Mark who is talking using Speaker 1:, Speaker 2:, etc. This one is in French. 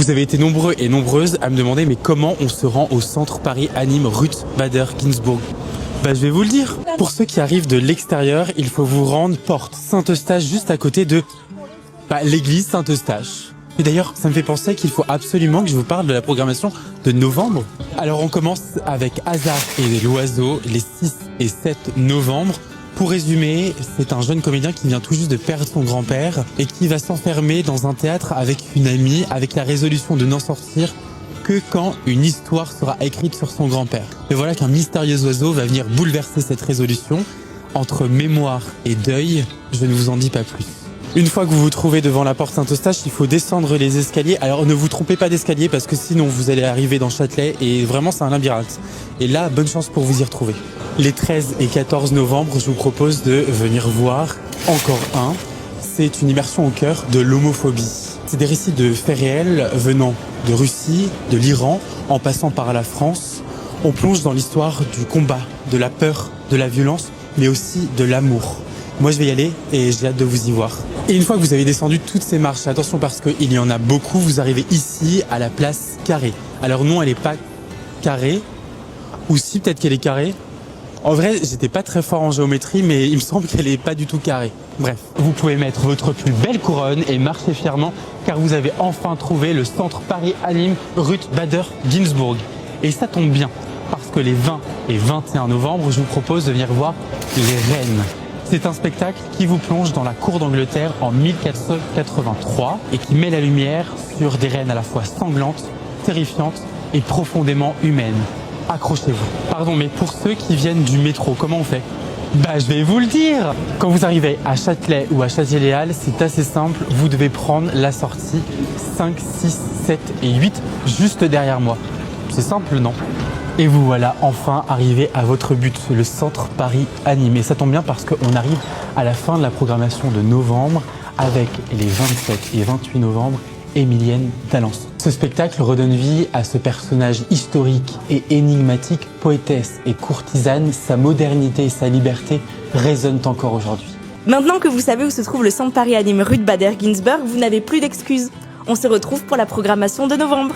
Speaker 1: Vous avez été nombreux et nombreuses à me demander mais comment on se rend au centre Paris Anime Ruth Bader Ginsburg. Je vais vous le dire. Pour ceux qui arrivent de l'extérieur, il faut vous rendre porte Saint-Eustache juste à côté de l'église Saint-Eustache. Et d'ailleurs, ça me fait penser qu'il faut absolument que je vous parle de la programmation de novembre. Alors on commence avec Hasard et l'Oiseau les 6 et 7 novembre. Pour résumer, c'est un jeune comédien qui vient tout juste de perdre son grand-père et qui va s'enfermer dans un théâtre avec une amie avec la résolution de n'en sortir que quand une histoire sera écrite sur son grand-père. Et voilà qu'un mystérieux oiseau va venir bouleverser cette résolution. Entre mémoire et deuil, je ne vous en dis pas plus. Une fois que vous vous trouvez devant la porte Saint-Eustache, il faut descendre les escaliers. Alors ne vous trompez pas d'escalier parce que sinon vous allez arriver dans Châtelet et vraiment c'est un labyrinthe. Et là, bonne chance pour vous y retrouver. Les 13 et 14 novembre, je vous propose de venir voir encore un. C'est une immersion au cœur de l'homophobie. C'est des récits de faits réels venant de Russie, de l'Iran, en passant par la France. On plonge dans l'histoire du combat, de la peur, de la violence, mais aussi de l'amour. Moi, je vais y aller et j'ai hâte de vous y voir. Et une fois que vous avez descendu toutes ces marches, attention parce qu'il y en a beaucoup, vous arrivez ici à la place Carrée. Alors non, elle n'est pas carrée. Ou si, peut-être qu'elle est carrée. En vrai, j'étais pas très fort en géométrie, mais il me semble qu'elle est pas du tout carrée. Bref, vous pouvez mettre votre plus belle couronne et marcher fièrement, car vous avez enfin trouvé le centre Paris Anime Ruth Bader Ginsburg. Et ça tombe bien, parce que les 20 et 21 novembre, je vous propose de venir voir Les Reines. C'est un spectacle qui vous plonge dans la cour d'Angleterre en 1483 et qui met la lumière sur des reines à la fois sanglantes, terrifiantes et profondément humaines. Accrochez-vous. Pardon, mais pour ceux qui viennent du métro, comment on fait ? Je vais vous le dire. Quand vous arrivez à Châtelet ou à Châtelet-Léal, c'est assez simple. Vous devez prendre la sortie 5, 6, 7 et 8 juste derrière moi. C'est simple, non ? Et vous voilà enfin arrivé à votre but, le centre Paris Anime. Et ça tombe bien parce qu'on arrive à la fin de la programmation de novembre avec les 27 et 28 novembre, Émilienne d'Alençon. Ce spectacle redonne vie à ce personnage historique et énigmatique, poétesse et courtisane. Sa modernité et sa liberté résonnent encore aujourd'hui.
Speaker 2: Maintenant que vous savez où se trouve le centre Paris Anime Ruth Bader Ginsburg, vous n'avez plus d'excuses. On se retrouve pour la programmation de novembre.